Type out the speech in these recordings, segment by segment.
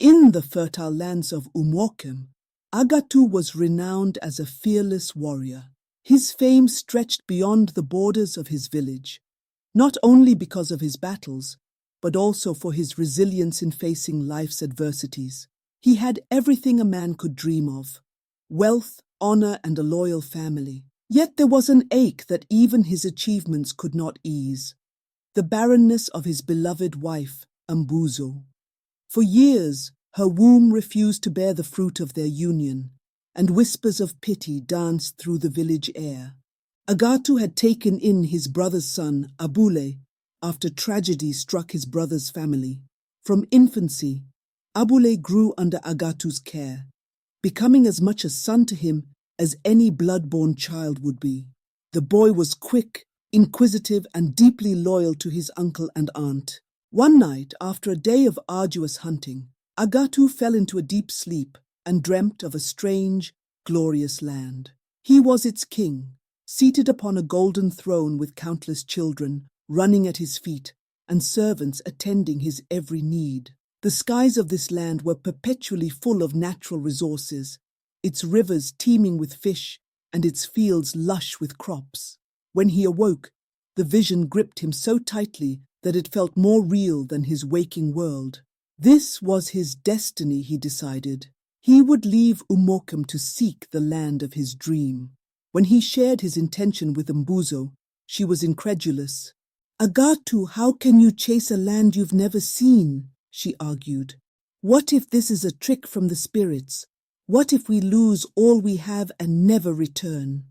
In the fertile lands of Umuokem, Agatu was renowned as a fearless warrior. His fame stretched beyond the borders of his village, not only because of his battles, but also for his resilience in facing life's adversities. He had everything a man could dream of: wealth, honor, and a loyal family. Yet there was an ache that even his achievements could not ease: the barrenness of his beloved wife, Mbuzo. For years, her womb refused to bear the fruit of their union, and whispers of pity danced through the village air. Agatu had taken in his brother's son, Abule, after tragedy struck his brother's family. From infancy, Abule grew under Agatu's care, becoming as much a son to him as any blood-born child would be. The boy was quick, inquisitive, and deeply loyal to his uncle and aunt. One night, after a day of arduous hunting, Agatu fell into a deep sleep and dreamt of a strange, glorious land. He was its king, seated upon a golden throne with countless children running at his feet and servants attending his every need. The skies of this land were perpetually full of natural resources, its rivers teeming with fish and its fields lush with crops. When he awoke, the vision gripped him so tightly that it felt more real than his waking world. This was his destiny, he decided. He would leave Umuokem to seek the land of his dream. When he shared his intention with Mbuzo, she was incredulous. "Agatu, how can you chase a land you've never seen?" she argued. "What if this is a trick from the spirits? What if we lose all we have and never return?"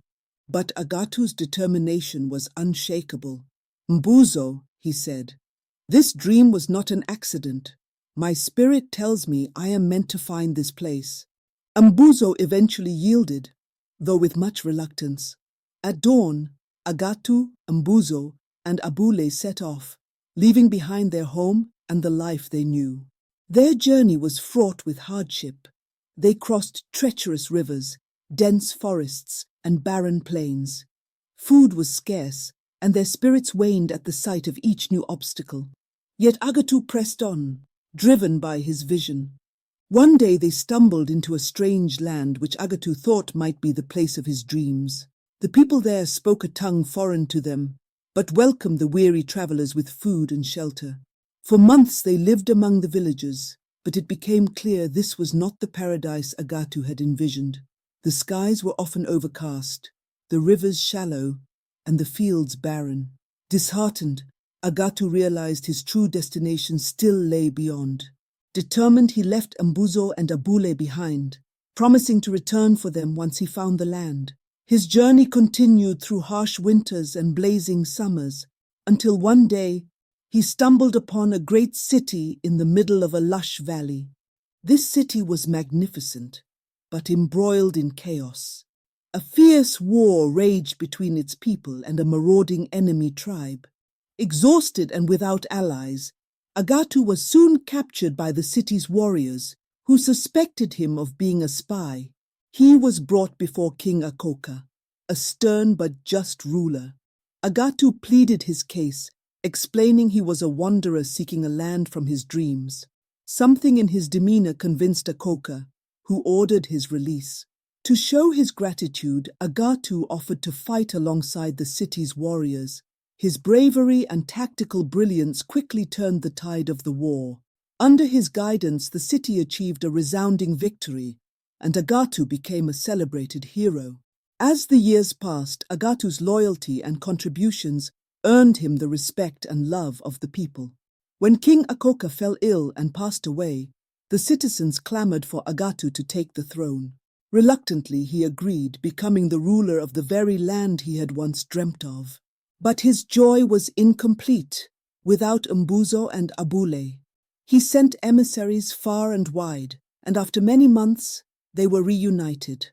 But Agatu's determination was unshakable. "Mbuzo," he said, "this dream was not an accident. My spirit tells me I am meant to find this place." Mbuzo eventually yielded, though with much reluctance. At dawn, Agatu, Mbuzo, and Abule set off, leaving behind their home and the life they knew. Their journey was fraught with hardship. They crossed treacherous rivers, dense forests, and barren plains. Food was scarce, and their spirits waned at the sight of each new obstacle. Yet Agatu pressed on, driven by his vision. One day they stumbled into a strange land which Agatu thought might be the place of his dreams. The people there spoke a tongue foreign to them, but welcomed the weary travelers with food and shelter. For months they lived among the villagers, but it became clear this was not the paradise Agatu had envisioned. The skies were often overcast, the rivers shallow, and the fields barren. Disheartened, Agatu realized his true destination still lay beyond. Determined, he left Mbuzo and Abule behind, promising to return for them once he found the land. His journey continued through harsh winters and blazing summers, until one day he stumbled upon a great city in the middle of a lush valley. This city was magnificent, but embroiled in chaos. A fierce war raged between its people and a marauding enemy tribe. Exhausted and without allies, Agatu was soon captured by the city's warriors, who suspected him of being a spy. He was brought before King Akoka, a stern but just ruler. Agatu pleaded his case, explaining he was a wanderer seeking a land from his dreams. Something in his demeanor convinced Akoka, who ordered his release. To show his gratitude, Agatu offered to fight alongside the city's warriors. His bravery and tactical brilliance quickly turned the tide of the war. Under his guidance, the city achieved a resounding victory, and Agatu became a celebrated hero. As the years passed, Agatu's loyalty and contributions earned him the respect and love of the people. When King Akoka fell ill and passed away, the citizens clamored for Agatu to take the throne. Reluctantly, he agreed, becoming the ruler of the very land he had once dreamt of. But his joy was incomplete without Mbuzo and Abule. He sent emissaries far and wide, and after many months, they were reunited.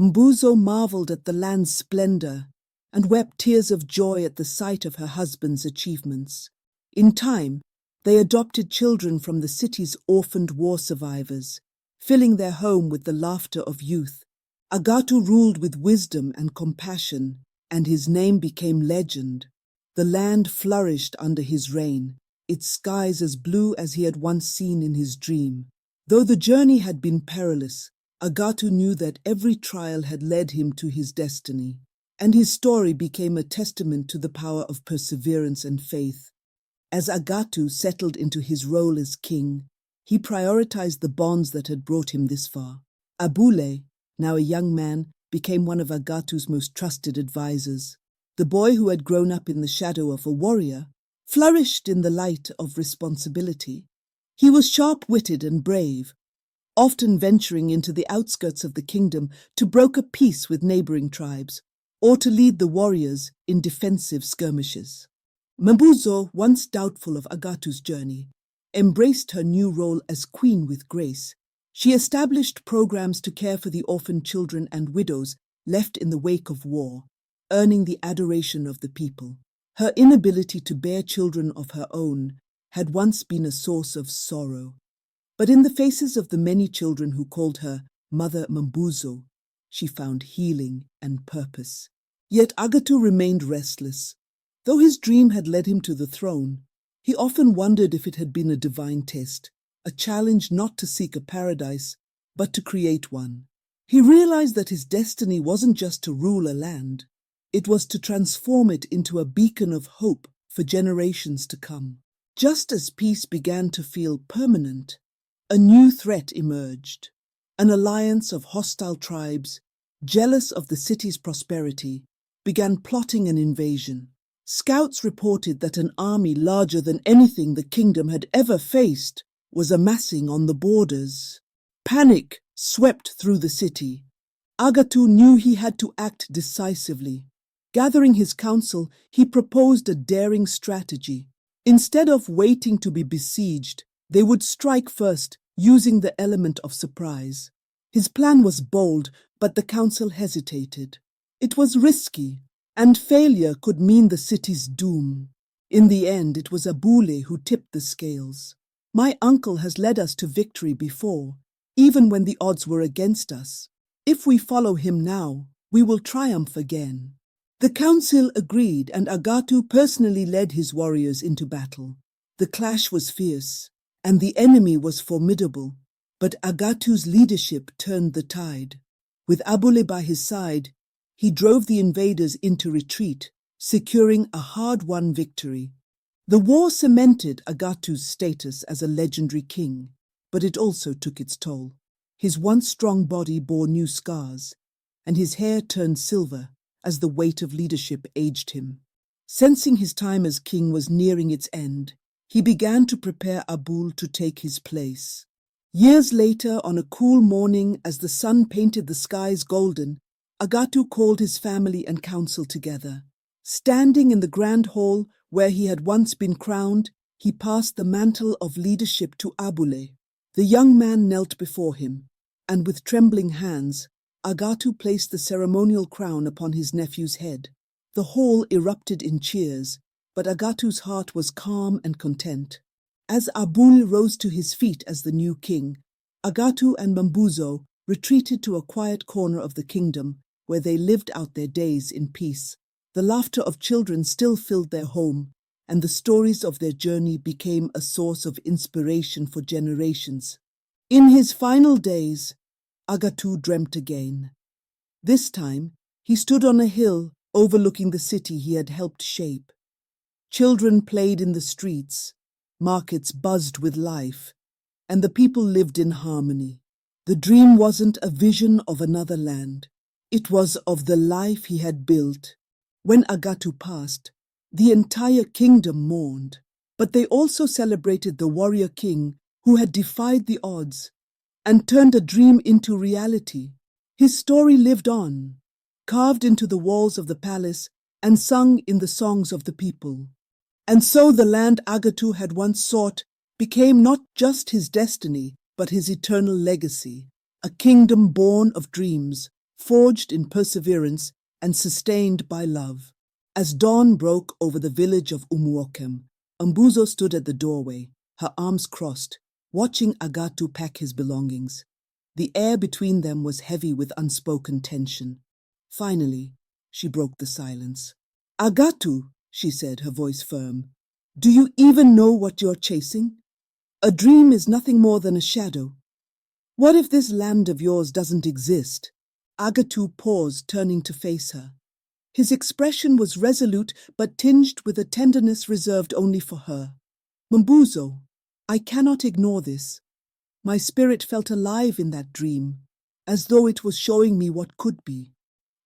Mbuzo marveled at the land's splendor and wept tears of joy at the sight of her husband's achievements. In time, they adopted children from the city's orphaned war survivors, filling their home with the laughter of youth. Agatu ruled with wisdom and compassion, and his name became legend. The land flourished under his reign, its skies as blue as he had once seen in his dream. Though the journey had been perilous, Agatu knew that every trial had led him to his destiny, and his story became a testament to the power of perseverance and faith. As Agatu settled into his role as king, he prioritized the bonds that had brought him this far. Abule, now a young man, became one of Agatu's most trusted advisors. The boy who had grown up in the shadow of a warrior flourished in the light of responsibility. He was sharp-witted and brave, often venturing into the outskirts of the kingdom to broker peace with neighboring tribes, or to lead the warriors in defensive skirmishes. Mbuzo, once doubtful of Agatu's journey, embraced her new role as queen with grace. She established programs to care for the orphan children and widows left in the wake of war, earning the adoration of the people. Her inability to bear children of her own had once been a source of sorrow, but in the faces of the many children who called her Mother Mbuzo, she found healing and purpose. Yet Agatu remained restless. Though his dream had led him to the throne, he often wondered if it had been a divine test, a challenge not to seek a paradise, but to create one. He realized that his destiny wasn't just to rule a land, it was to transform it into a beacon of hope for generations to come. Just as peace began to feel permanent, a new threat emerged. An alliance of hostile tribes, jealous of the city's prosperity, began plotting an invasion. Scouts reported that an army larger than anything the kingdom had ever faced was amassing on the borders. Panic swept through the city. Agatu knew he had to act decisively. Gathering his council, he proposed a daring strategy. Instead of waiting to be besieged, they would strike first, using the element of surprise. His plan was bold, but the council hesitated. It was risky, and failure could mean the city's doom. In the end, it was Abule who tipped the scales. "My uncle has led us to victory before, even when the odds were against us. If we follow him now, we will triumph again." The council agreed, and Agatu personally led his warriors into battle. The clash was fierce, and the enemy was formidable, but Agatu's leadership turned the tide. With Abule by his side, he drove the invaders into retreat, securing a hard-won victory. The war cemented Agatu's status as a legendary king, but it also took its toll. His once strong body bore new scars, and his hair turned silver as the weight of leadership aged him. Sensing his time as king was nearing its end, he began to prepare Abule to take his place. Years later, on a cool morning as the sun painted the skies golden, Agatu called his family and council together. Standing in the grand hall where he had once been crowned, he passed the mantle of leadership to Abule. The young man knelt before him, and with trembling hands, Agatu placed the ceremonial crown upon his nephew's head. The hall erupted in cheers, but Agatu's heart was calm and content. As Abule rose to his feet as the new king, Agatu and Mbuzo retreated to a quiet corner of the kingdom where they lived out their days in peace. The laughter of children still filled their home, and the stories of their journey became a source of inspiration for generations. In his final days, Agatu dreamt again. This time, he stood on a hill overlooking the city he had helped shape. Children played in the streets, markets buzzed with life, and the people lived in harmony. The dream wasn't a vision of another land. It was of the life he had built. When Agatu passed, the entire kingdom mourned, but they also celebrated the warrior king who had defied the odds and turned a dream into reality. His story lived on, carved into the walls of the palace and sung in the songs of the people. And so the land Agatu had once sought became not just his destiny, but his eternal legacy, a kingdom born of dreams, forged in perseverance and sustained by love. As dawn broke over the village of Umuokem, Mbuzo stood at the doorway, her arms crossed, watching Agatu pack his belongings. The air between them was heavy with unspoken tension. Finally, she broke the silence. "Agatu," she said, her voice firm, "do you even know what you're chasing? A dream is nothing more than a shadow, What if this land of yours doesn't exist? Agatu paused, turning to face her. His expression was resolute but tinged with a tenderness reserved only for her. Mbuzo, I cannot ignore this. My spirit felt alive in that dream, as though it was showing me what could be.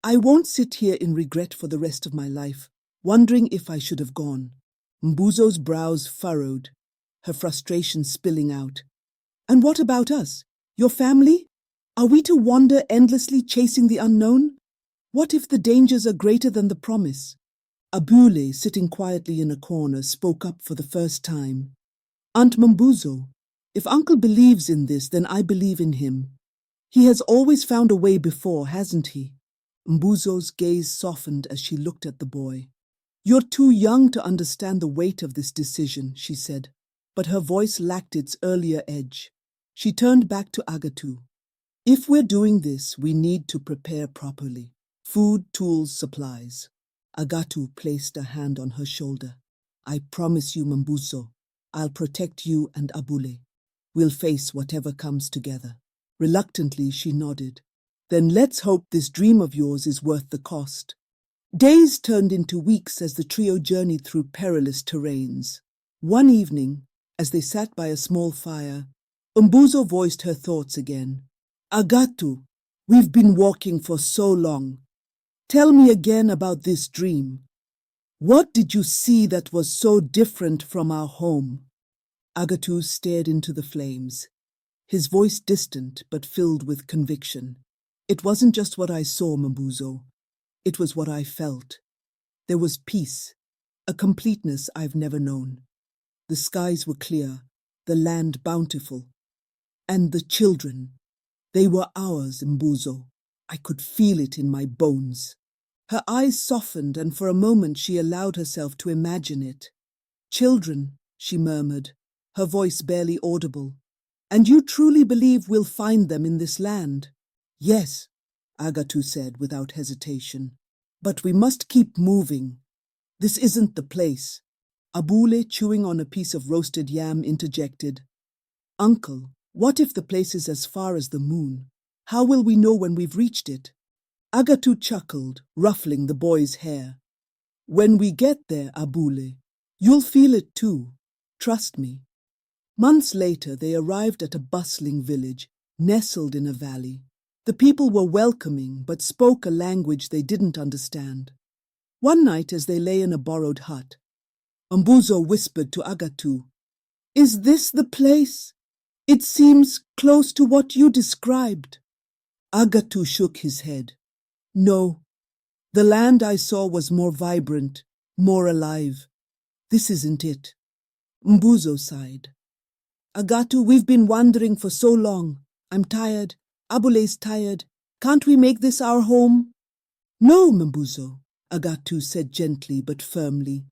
I won't sit here in regret for the rest of my life, wondering if I should have gone. Mbuzo's brows furrowed, her frustration spilling out. And what about us? Your family? Are we to wander endlessly chasing the unknown? What if the dangers are greater than the promise? Abule, sitting quietly in a corner, spoke up for the first time. Aunt Mbuzo, if Uncle believes in this, then I believe in him. He has always found a way before, hasn't he? Mbuzo's gaze softened as she looked at the boy. You're too young to understand the weight of this decision, she said, but her voice lacked its earlier edge. She turned back to Agatu. If we're doing this, we need to prepare properly. Food, tools, supplies. Agatu placed a hand on her shoulder. I promise you, Mbuzo, I'll protect you and Abule. We'll face whatever comes together. Reluctantly, she nodded. Then let's hope this dream of yours is worth the cost. Days turned into weeks as the trio journeyed through perilous terrains. One evening, as they sat by a small fire, Mbuzo voiced her thoughts again. Agatu, we've been walking for so long. Tell me again about this dream. What did you see that was so different from our home? Agatu stared into the flames, his voice distant but filled with conviction. It wasn't just what I saw, Mbuzo. It was what I felt. There was peace, a completeness I've never known. The skies were clear, the land bountiful. And the children, they were ours, Mbuzo. I could feel it in my bones. Her eyes softened, and for a moment she allowed herself to imagine it. Children, she murmured, her voice barely audible. And you truly believe we'll find them in this land? Yes, Agatu said without hesitation. But we must keep moving. This isn't the place. Abule, chewing on a piece of roasted yam, interjected. Uncle, what if the place is as far as the moon? How will we know when we've reached it? Agatu chuckled, ruffling the boy's hair. When we get there, Abule, you'll feel it too. Trust me. Months later, they arrived at a bustling village, nestled in a valley. The people were welcoming, but spoke a language they didn't understand. One night, as they lay in a borrowed hut, Mbuzo whispered to Agatu, Is this the place? It seems close to what you described. Agatu shook his head. No, the land I saw was more vibrant, more alive. This isn't it. Mbuzo sighed. Agatu, we've been wandering for so long. I'm tired. Abule's tired. Can't we make this our home? No, Mbuzo, Agatu said gently but firmly.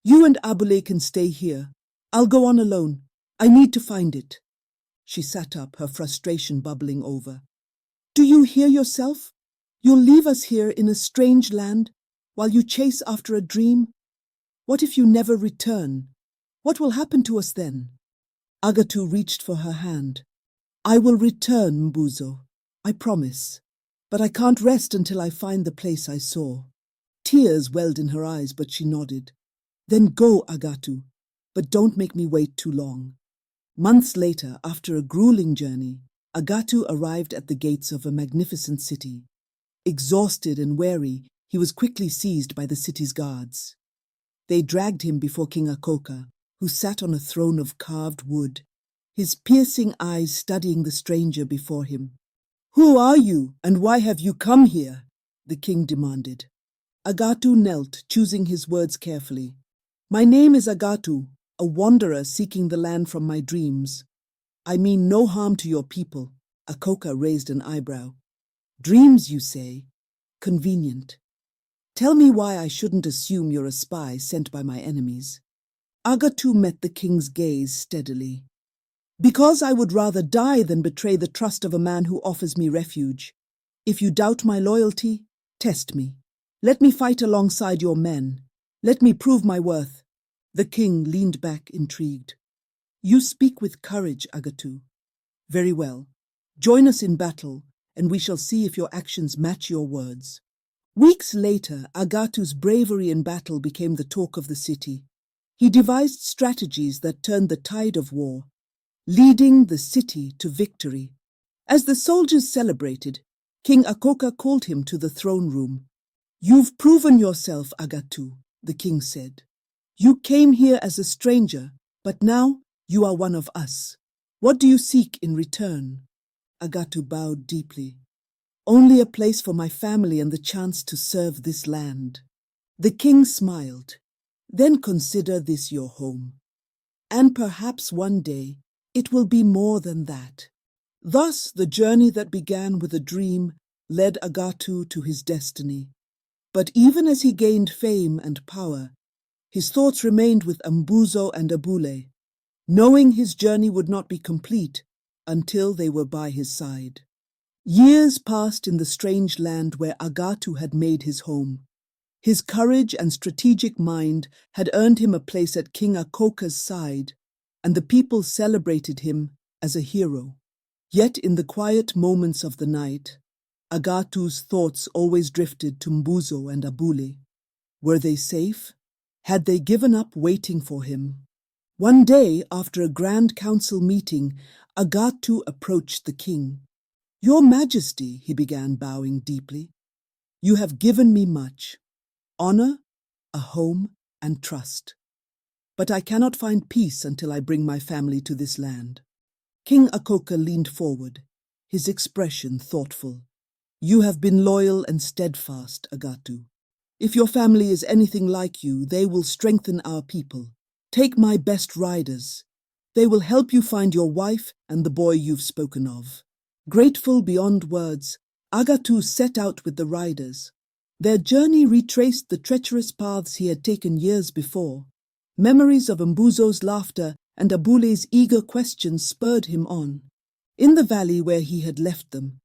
You and Abule can stay here. I'll go on alone. I need to find it. She sat up, her frustration bubbling over. Do you hear yourself? You'll leave us here in a strange land while you chase after a dream? What if you never return? What will happen to us then? Agatu reached for her hand. I will return, Mbuzo. I promise. But I can't rest until I find the place I saw. Tears welled in her eyes, but she nodded. Then go, Agatu, but don't make me wait too long. Months later, after a grueling journey, Agatu arrived at the gates of a magnificent city. Exhausted and weary, he was quickly seized by the city's guards. They dragged him before King Akoka, who sat on a throne of carved wood, his piercing eyes studying the stranger before him. Who are you, and why have you come here? The king demanded. Agatu knelt, choosing his words carefully. My name is Agatu, a wanderer seeking the land from my dreams. I mean no harm to your people. Akoka raised an eyebrow. Dreams, you say? Convenient. Tell me why I shouldn't assume you're a spy sent by my enemies. Agatu met the king's gaze steadily. Because I would rather die than betray the trust of a man who offers me refuge. If you doubt my loyalty, test me. Let me fight alongside your men. Let me prove my worth. The king leaned back, intrigued. You speak with courage, Agatu. Very well. Join us in battle, and we shall see if your actions match your words." Weeks later, Agatu's bravery in battle became the talk of the city. He devised strategies that turned the tide of war, leading the city to victory. As the soldiers celebrated, King Akoka called him to the throne room. "You've proven yourself, Agatu," the king said. "You came here as a stranger, but now you are one of us. What do you seek in return?" Agatu bowed deeply. "Only a place for my family and the chance to serve this land." The king smiled. "Then consider this your home. And perhaps one day it will be more than that." Thus, the journey that began with a dream led Agatu to his destiny. But even as he gained fame and power, his thoughts remained with Mbuzo and Abule, knowing his journey would not be complete until they were by his side. Years passed in the strange land where Agatu had made his home. His courage and strategic mind had earned him a place at King Akoka's side, and the people celebrated him as a hero. Yet in the quiet moments of the night, Agatu's thoughts always drifted to Mbuzo and Abule. Were they safe? Had they given up waiting for him? One day, after a grand council meeting, Agatu approached the king. "Your Majesty," he began, bowing deeply, "you have given me much: honor, a home, and trust. But I cannot find peace until I bring my family to this land." King Akoka leaned forward, his expression thoughtful. "You have been loyal and steadfast, Agatu. If your family is anything like you, they will strengthen our people. Take my best riders. They will help you find your wife and the boy you've spoken of." Grateful beyond words, Agatu set out with the riders. Their journey retraced the treacherous paths he had taken years before. Memories of Mbuzo's laughter and Abule's eager questions spurred him on. In the valley where he had left them,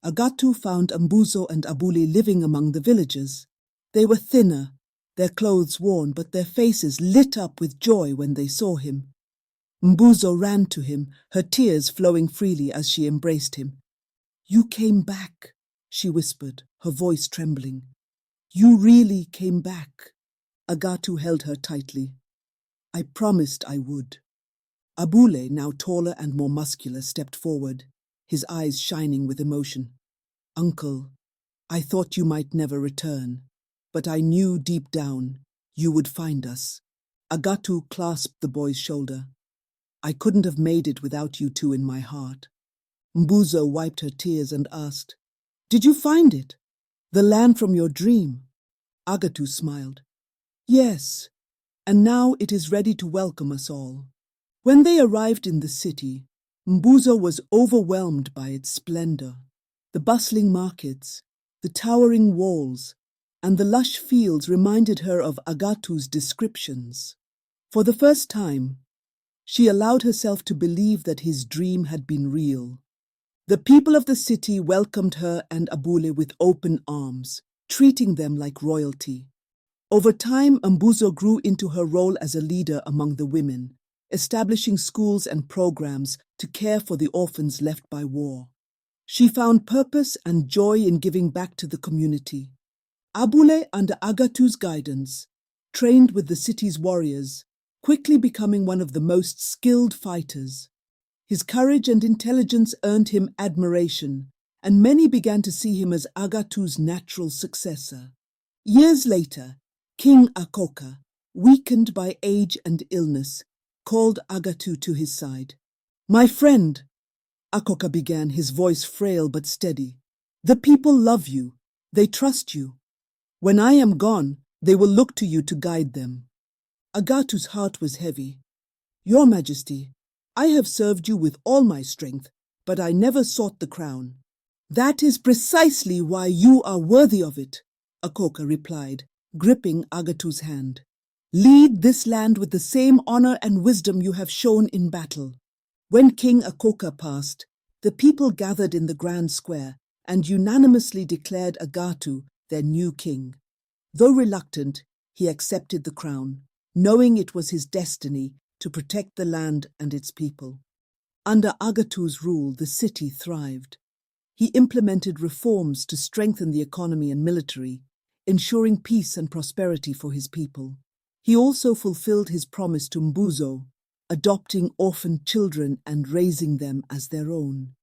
Agatu found Mbuzo and Abule living among the villagers. They were thinner, their clothes worn, but their faces lit up with joy when they saw him. Mbuzo ran to him, her tears flowing freely as she embraced him. "You came back," she whispered, her voice trembling. "You really came back." Agatu held her tightly. "I promised I would." Abule, now taller and more muscular, stepped forward, his eyes shining with emotion. "Uncle, I thought you might never return, but I knew deep down you would find us." Agatu clasped the boy's shoulder. "I couldn't have made it without you two in my heart." Mbuzo wiped her tears and asked, "Did you find it? The land from your dream?" Agatu smiled. "Yes, and now it is ready to welcome us all." When they arrived in the city, Mbuzo was overwhelmed by its splendor. The bustling markets, the towering walls, and the lush fields reminded her of Agatu's descriptions. For the first time, she allowed herself to believe that his dream had been real. The people of the city welcomed her and Abule with open arms, treating them like royalty. Over time, Mbuzo grew into her role as a leader among the women, establishing schools and programs to care for the orphans left by war. She found purpose and joy in giving back to the community. Abule, under Agatu's guidance, trained with the city's warriors, quickly becoming one of the most skilled fighters. His courage and intelligence earned him admiration, and many began to see him as Agatu's natural successor. Years later, King Akoka, weakened by age and illness, called Agatu to his side. "My friend," Akoka began, his voice frail but steady, "the people love you. They trust you. When I am gone, they will look to you to guide them." Agatu's heart was heavy. "Your Majesty, I have served you with all my strength, but I never sought the crown." "That is precisely why you are worthy of it," Akoka replied, gripping Agatu's hand. "Lead this land with the same honor and wisdom you have shown in battle." When King Akoka passed, the people gathered in the grand square and unanimously declared Agatu their new king. Though reluctant, he accepted the crown, knowing it was his destiny to protect the land and its people. Under Agatu's rule, the city thrived. He implemented reforms to strengthen the economy and military, ensuring peace and prosperity for his people. He also fulfilled his promise to Mbuzo, adopting orphaned children and raising them as their own.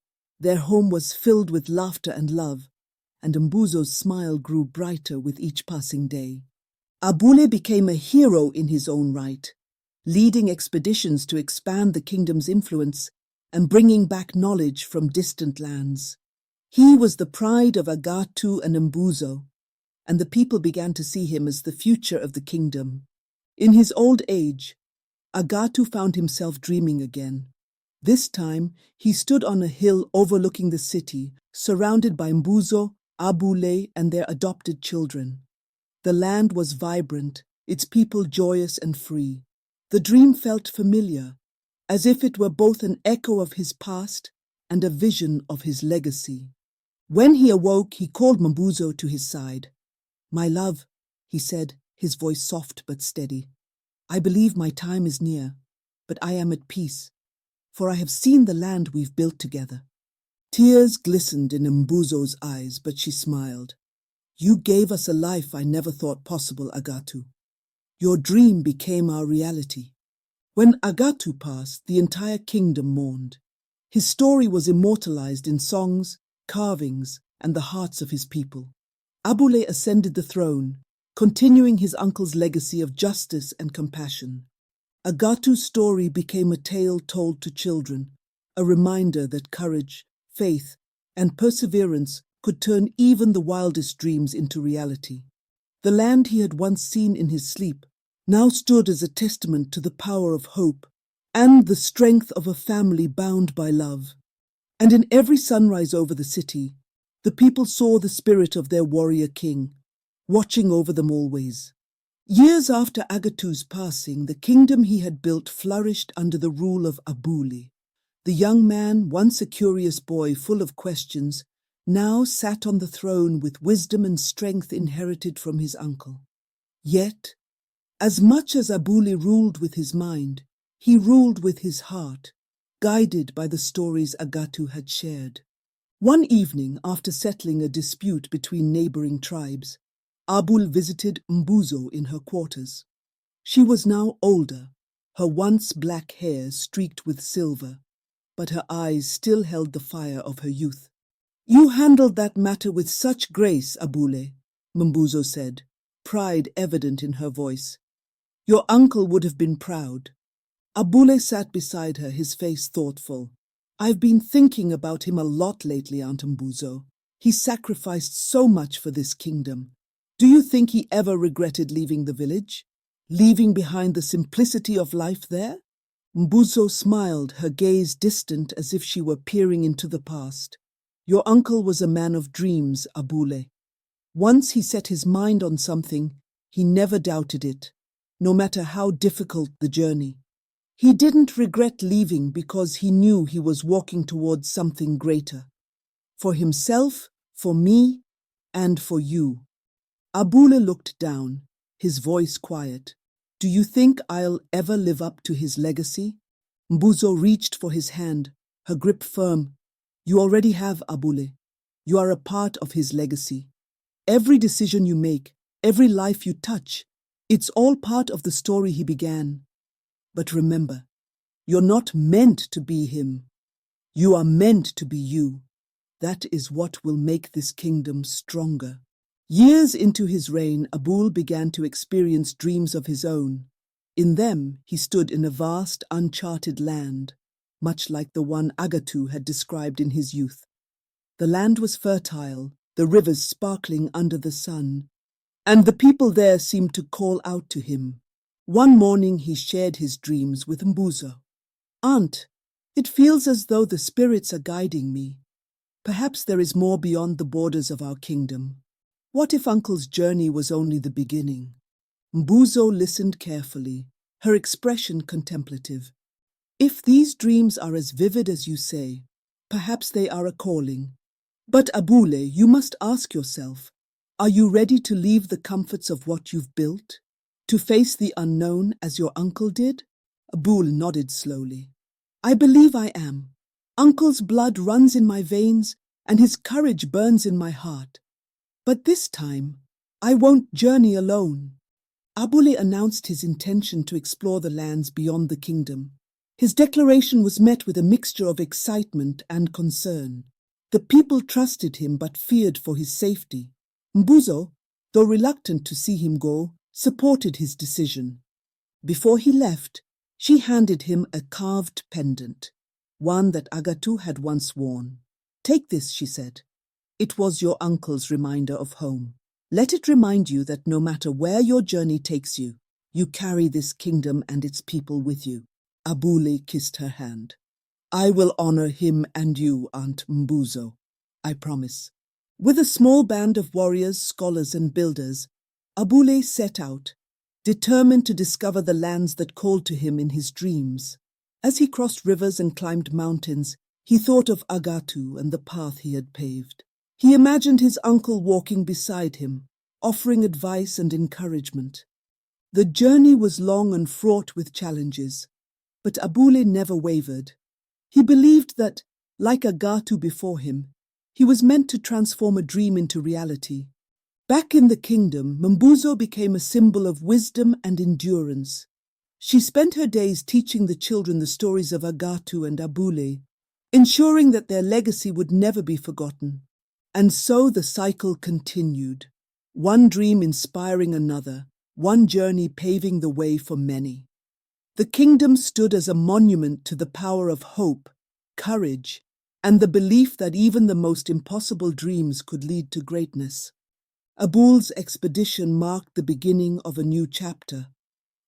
Their home was filled with laughter and love, and Mbuzo's smile grew brighter with each passing day. Abule became a hero in his own right, leading expeditions to expand the kingdom's influence and bringing back knowledge from distant lands. He was the pride of Agatu and Mbuzo, and the people began to see him as the future of the kingdom. In his old age, Agatu found himself dreaming again. This time, he stood on a hill overlooking the city, surrounded by Mbuzo, Abule, and their adopted children. The land was vibrant, its people joyous and free. The dream felt familiar, as if it were both an echo of his past and a vision of his legacy. When he awoke, he called Mbuzo to his side. "My love," he said, his voice soft but steady, "I believe my time is near, but I am at peace, for I have seen the land we've built together." Tears glistened in Mbuzo's eyes, but she smiled. "You gave us a life I never thought possible, Agatu. Your dream became our reality." When Agatu passed, the entire kingdom mourned. His story was immortalized in songs, carvings, and the hearts of his people. Abule ascended the throne, continuing his uncle's legacy of justice and compassion. Agatu's story became a tale told to children, a reminder that courage, faith, and perseverance could turn even the wildest dreams into reality. The land he had once seen in his sleep now stood as a testament to the power of hope and the strength of a family bound by love. And in every sunrise over the city, the people saw the spirit of their warrior king, watching over them always. Years after Agatu's passing, the kingdom he had built flourished under the rule of Abule. The young man, once a curious boy full of questions, now sat on the throne with wisdom and strength inherited from his uncle. Yet, as much as Abule ruled with his mind, he ruled with his heart, guided by the stories Agatu had shared. One evening, after settling a dispute between neighboring tribes, Abule visited Mbuzo in her quarters. She was now older, her once black hair streaked with silver, but her eyes still held the fire of her youth. "You handled that matter with such grace, Abule," Mbuzo said, pride evident in her voice. "Your uncle would have been proud." Abule sat beside her, his face thoughtful. "I've been thinking about him a lot lately, Aunt Mbuzo. He sacrificed so much for this kingdom. Do you think he ever regretted leaving the village? Leaving behind the simplicity of life there?" Mbuzo smiled, her gaze distant as if she were peering into the past. "Your uncle was a man of dreams, Abule. Once he set his mind on something, he never doubted it, no matter how difficult the journey. He didn't regret leaving because he knew he was walking towards something greater. For himself, for me, and for you." Abule looked down, his voice quiet. "Do you think I'll ever live up to his legacy?" Mbuzo reached for his hand, her grip firm. "You already have, Abule. You are a part of his legacy. Every decision you make, every life you touch, it's all part of the story he began. But remember, you're not meant to be him. You are meant to be you. That is what will make this kingdom stronger." Years into his reign, Abule began to experience dreams of his own. In them, he stood in a vast, uncharted land, much like the one Agatu had described in his youth. The land was fertile, the rivers sparkling under the sun, and the people there seemed to call out to him. One morning he shared his dreams with Mbuzo. "Aunt, it feels as though the spirits are guiding me. Perhaps there is more beyond the borders of our kingdom. What if Uncle's journey was only the beginning?" Mbuzo listened carefully, her expression contemplative. "If these dreams are as vivid as you say, perhaps they are a calling. But Abule, you must ask yourself, are you ready to leave the comforts of what you've built? To face the unknown as your uncle did?" Abule nodded slowly. "I believe I am. Uncle's blood runs in my veins, and his courage burns in my heart. But this time, I won't journey alone." Abule announced his intention to explore the lands beyond the kingdom. His declaration was met with a mixture of excitement and concern. The people trusted him but feared for his safety. Mbuzo, though reluctant to see him go, supported his decision. Before he left, she handed him a carved pendant, one that Agatu had once worn. "Take this," she said. "It was your uncle's reminder of home. Let it remind you that no matter where your journey takes you, you carry this kingdom and its people with you." Abule kissed her hand. "I will honor him and you, Aunt Mbuzo. I promise." With a small band of warriors, scholars, and builders, Abule set out, determined to discover the lands that called to him in his dreams. As he crossed rivers and climbed mountains, he thought of Agatu and the path he had paved. He imagined his uncle walking beside him, offering advice and encouragement. The journey was long and fraught with challenges, but Abule never wavered. He believed that, like Agatu before him, he was meant to transform a dream into reality. Back in the kingdom, Mbuzo became a symbol of wisdom and endurance. She spent her days teaching the children the stories of Agatu and Abule, ensuring that their legacy would never be forgotten. And so the cycle continued, one dream inspiring another, one journey paving the way for many. The kingdom stood as a monument to the power of hope, courage, and the belief that even the most impossible dreams could lead to greatness. Abule's expedition marked the beginning of a new chapter,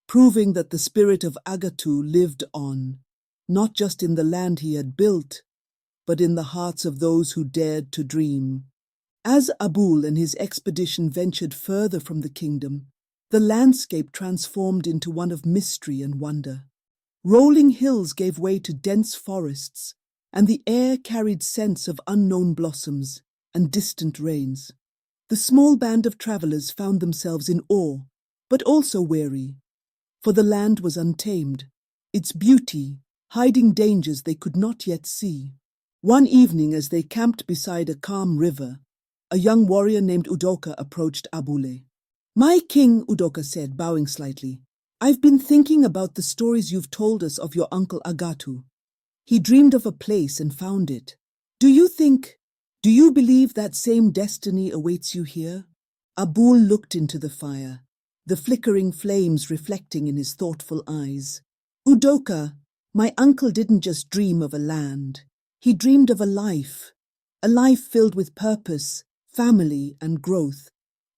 proving that the spirit of Agatu lived on, not just in the land he had built, but in the hearts of those who dared to dream. As Abule and his expedition ventured further from the kingdom, the landscape transformed into one of mystery and wonder. Rolling hills gave way to dense forests, and the air carried scents of unknown blossoms and distant rains. The small band of travelers found themselves in awe, but also weary, for the land was untamed, its beauty hiding dangers they could not yet see. One evening, as they camped beside a calm river, a young warrior named Udoka approached Abule. "My king," Udoka said, bowing slightly, "I've been thinking about the stories you've told us of your uncle Agatu. He dreamed of a place and found it. Do you believe that same destiny awaits you here?" Abule looked into the fire, the flickering flames reflecting in his thoughtful eyes. "Udoka, my uncle didn't just dream of a land. He dreamed of a life filled with purpose, family, and growth.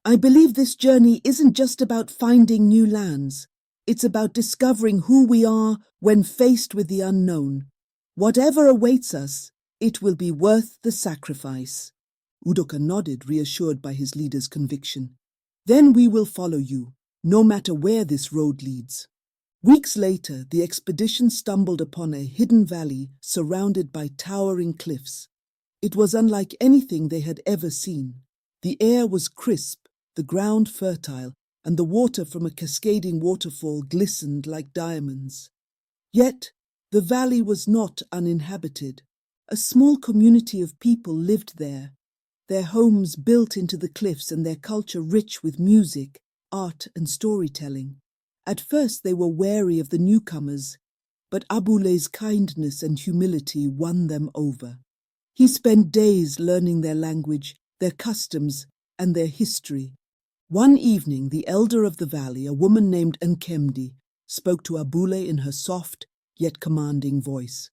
I believe this journey isn't just about finding new lands. It's about discovering who we are when faced with the unknown. Whatever awaits us, it will be worth the sacrifice." Udoka nodded, reassured by his leader's conviction. "Then we will follow you, no matter where this road leads." Weeks later, the expedition stumbled upon a hidden valley surrounded by towering cliffs. It was unlike anything they had ever seen. The air was crisp, the ground fertile, and the water from a cascading waterfall glistened like diamonds. Yet, the valley was not uninhabited. A small community of people lived there, their homes built into the cliffs and their culture rich with music, art, and storytelling. At first they were wary of the newcomers, but Abule's kindness and humility won them over. He spent days learning their language, their customs, and their history. One evening, the elder of the valley, a woman named Nkemdi, spoke to Abule in her soft yet commanding voice.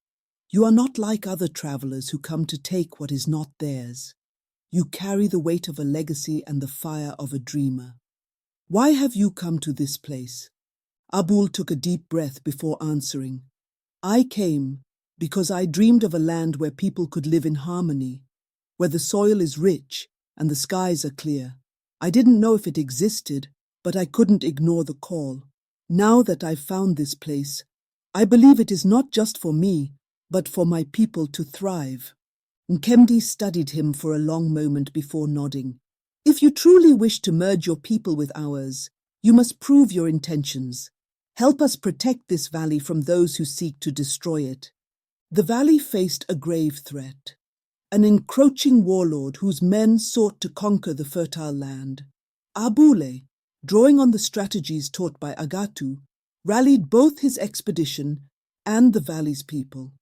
"You are not like other travelers who come to take what is not theirs. You carry the weight of a legacy and the fire of a dreamer. Why have you come to this place?" Abule took a deep breath before answering. "I came because I dreamed of a land where people could live in harmony, where the soil is rich and the skies are clear. I didn't know if it existed, but I couldn't ignore the call. Now that I've found this place, I believe it is not just for me, but for my people to thrive." Nkemdi studied him for a long moment before nodding. "If you truly wish to merge your people with ours, you must prove your intentions. Help us protect this valley from those who seek to destroy it." The valley faced a grave threat, an encroaching warlord whose men sought to conquer the fertile land. Abule, drawing on the strategies taught by Agatu, rallied both his expedition and the valley's people.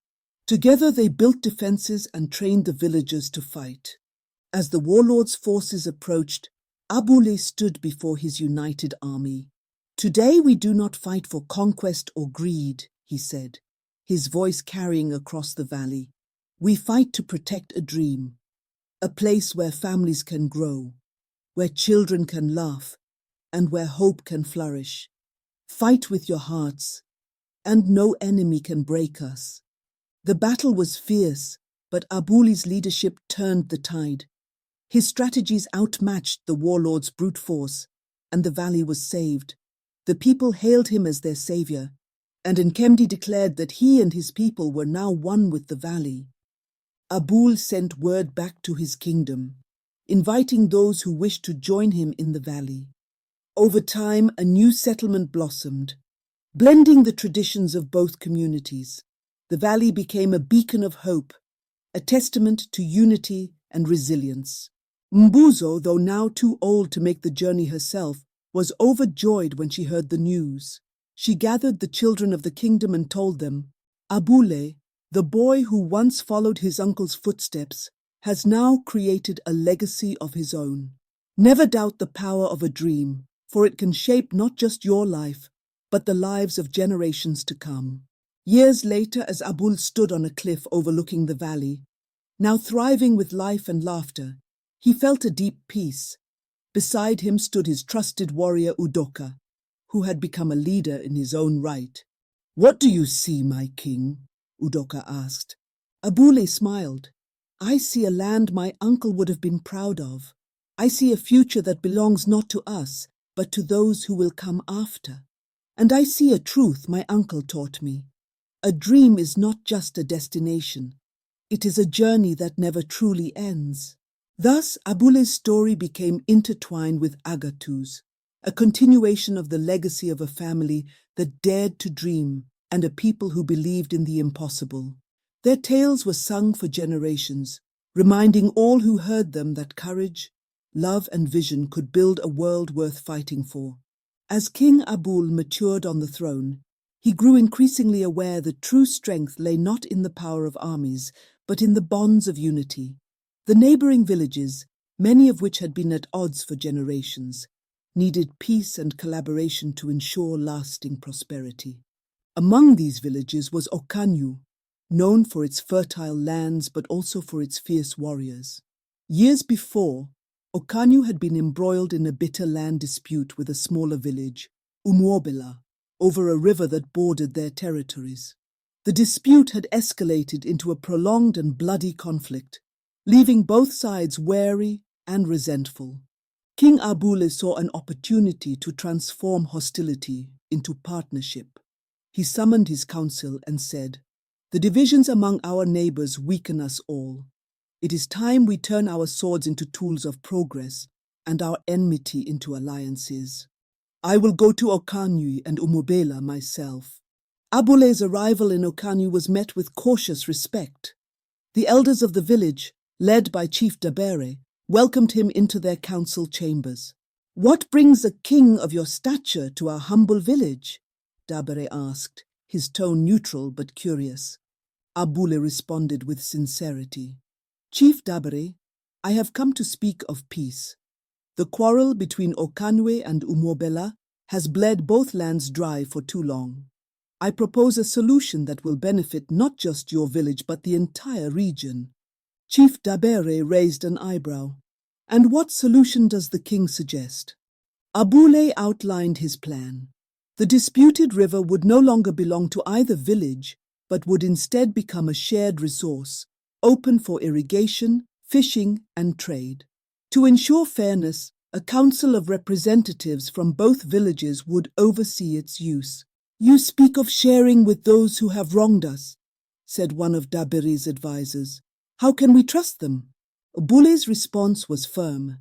Together they built defenses and trained the villagers to fight. As the warlord's forces approached, Abule stood before his united army. "Today we do not fight for conquest or greed," he said, his voice carrying across the valley. "We fight to protect a dream, a place where families can grow, where children can laugh, and where hope can flourish. Fight with your hearts, and no enemy can break us." The battle was fierce, but Abule's leadership turned the tide. His strategies outmatched the warlord's brute force, and the valley was saved. The people hailed him as their savior, and Nkemdi declared that he and his people were now one with the valley. Abule sent word back to his kingdom, inviting those who wished to join him in the valley. Over time, a new settlement blossomed, blending the traditions of both communities. The valley became a beacon of hope, a testament to unity and resilience. Mbuzo, though now too old to make the journey herself, was overjoyed when she heard the news. She gathered the children of the kingdom and told them, "Abule, the boy who once followed his uncle's footsteps, has now created a legacy of his own. Never doubt the power of a dream, for it can shape not just your life, but the lives of generations to come." Years later, as Abule stood on a cliff overlooking the valley, now thriving with life and laughter, he felt a deep peace. Beside him stood his trusted warrior Udoka, who had become a leader in his own right. "What do you see, my king?" Udoka asked. Abule smiled. "I see a land my uncle would have been proud of. I see a future that belongs not to us, but to those who will come after. And I see a truth my uncle taught me. A dream is not just a destination. It is a journey that never truly ends." Thus, Abule's story became intertwined with Agatu's, a continuation of the legacy of a family that dared to dream and a people who believed in the impossible. Their tales were sung for generations, reminding all who heard them that courage, love, and vision could build a world worth fighting for. As King Abule matured on the throne, he grew increasingly aware that true strength lay not in the power of armies, but in the bonds of unity. The neighboring villages, many of which had been at odds for generations, needed peace and collaboration to ensure lasting prosperity. Among these villages was Okanyu, known for its fertile lands but also for its fierce warriors. Years before, Okanyu had been embroiled in a bitter land dispute with a smaller village, Umuokem, over a river that bordered their territories. The dispute had escalated into a prolonged and bloody conflict, leaving both sides wary and resentful. King Abule saw an opportunity to transform hostility into partnership. He summoned his council and said, "The divisions among our neighbors weaken us all. It is time we turn our swords into tools of progress and our enmity into alliances. I will go to Okanyu and Umuokem myself." Abule's arrival in Okanyu was met with cautious respect. The elders of the village, led by Chief Dabere, welcomed him into their council chambers. "What brings a king of your stature to our humble village?" Dabere asked, his tone neutral but curious. Abule responded with sincerity. "Chief Dabere, I have come to speak of peace. The quarrel between Okanwe and Umuokem has bled both lands dry for too long. I propose a solution that will benefit not just your village but the entire region." Chief Dabere raised an eyebrow. "And what solution does the king suggest?" Abule outlined his plan. The disputed river would no longer belong to either village, but would instead become a shared resource, open for irrigation, fishing, and trade. To ensure fairness, a council of representatives from both villages would oversee its use. "You speak of sharing with those who have wronged us," said one of Dabere's advisers. "How can we trust them?" Abule's response was firm.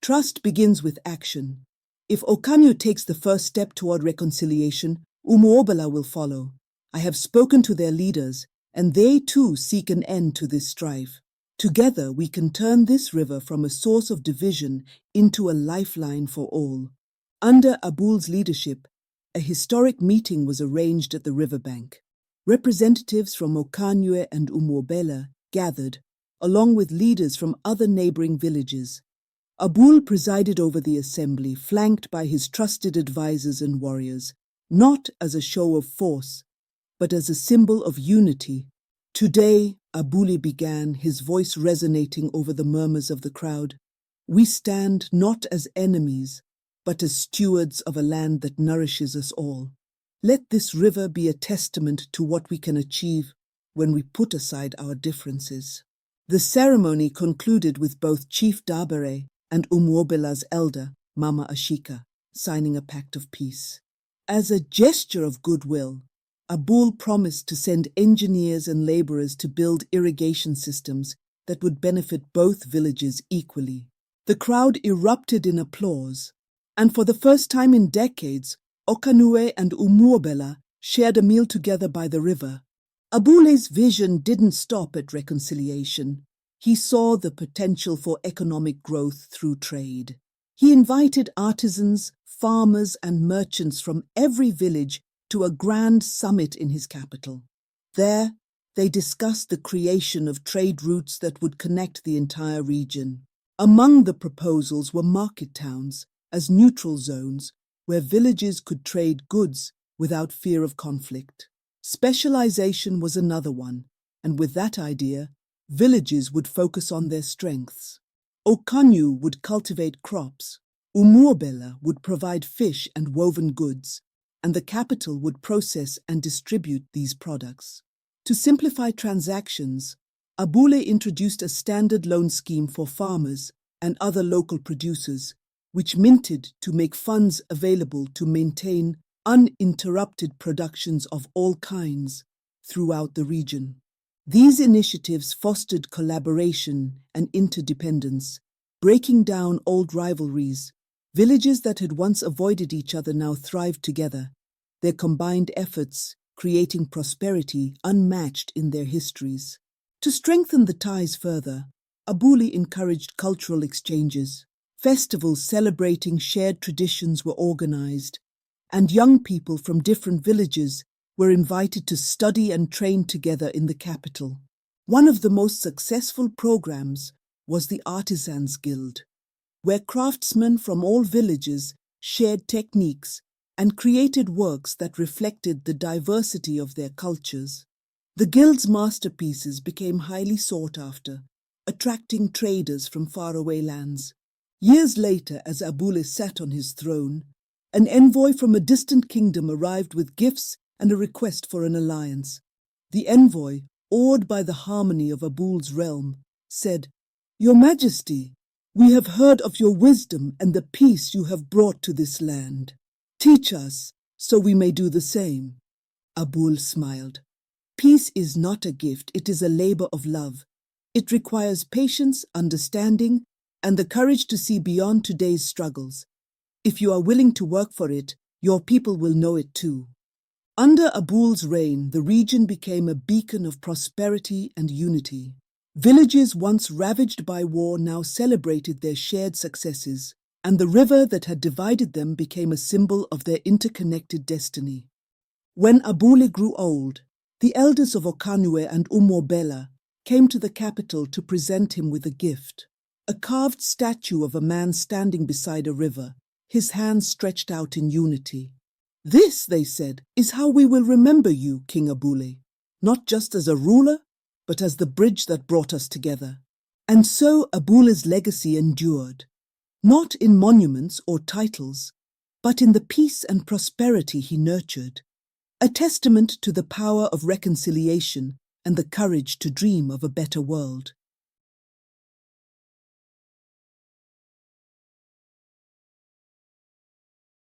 "Trust begins with action. If Okanyu takes the first step toward reconciliation, Umuokem will follow. I have spoken to their leaders, and they too seek an end to this strife. Together we can turn this river from a source of division into a lifeline for all. Under Abule's leadership, a historic meeting was arranged at the riverbank. Representatives from Okanue and Umuokem gathered, along with leaders from other neighboring villages. Abule presided over the assembly, flanked by his trusted advisors and warriors, not as a show of force, but as a symbol of unity. Today, Abule began, his voice resonating over the murmurs of the crowd. We stand not as enemies, but as stewards of a land that nourishes us all. Let this river be a testament to what we can achieve when we put aside our differences. The ceremony concluded with both Chief Dabere and Umuobela's elder, Mama Ashika, signing a pact of peace. As a gesture of goodwill, Abule promised to send engineers and laborers to build irrigation systems that would benefit both villages equally. The crowd erupted in applause, and for the first time in decades, Okanue and Umuokem shared a meal together by the river. Abule's vision didn't stop at reconciliation. He saw the potential for economic growth through trade. He invited artisans, farmers, and merchants from every village to a grand summit in his capital. There, they discussed the creation of trade routes that would connect the entire region. Among the proposals were market towns as neutral zones where villages could trade goods without fear of conflict. Specialization was another one, and with that idea, villages would focus on their strengths. Okanue would cultivate crops, Umuokem would provide fish and woven goods, and the capital would process and distribute these products. To simplify transactions, Abule introduced a standard loan scheme for farmers and other local producers, which minted to make funds available to maintain uninterrupted productions of all kinds throughout the region. These initiatives fostered collaboration and interdependence, breaking down old rivalries. Villages that had once avoided each other now thrived together, their combined efforts creating prosperity unmatched in their histories. To strengthen the ties further, Abule encouraged cultural exchanges. Festivals celebrating shared traditions were organized, and young people from different villages were invited to study and train together in the capital. One of the most successful programs was the Artisans Guild, where craftsmen from all villages shared techniques and created works that reflected the diversity of their cultures. The guild's masterpieces became highly sought after, attracting traders from faraway lands. Years later, as Abule sat on his throne, an envoy from a distant kingdom arrived with gifts and a request for an alliance. The envoy, awed by the harmony of Abule's realm, said, "Your Majesty, we have heard of your wisdom and the peace you have brought to this land. Teach us, so we may do the same." Abule smiled. "Peace is not a gift, it is a labor of love. It requires patience, understanding, and the courage to see beyond today's struggles. If you are willing to work for it, your people will know it too." Under Abule's reign, the region became a beacon of prosperity and unity. Villages once ravaged by war now celebrated their shared successes, and the river that had divided them became a symbol of their interconnected destiny. When Abule grew old, the elders of Okanue and Umuokem came to the capital to present him with a gift. A carved statue of a man standing beside a river, his hands stretched out in unity. "This," they said, "is how we will remember you, King Abule, not just as a ruler, but as the bridge that brought us together." And so Abule's legacy endured, not in monuments or titles, but in the peace and prosperity he nurtured, a testament to the power of reconciliation and the courage to dream of a better world.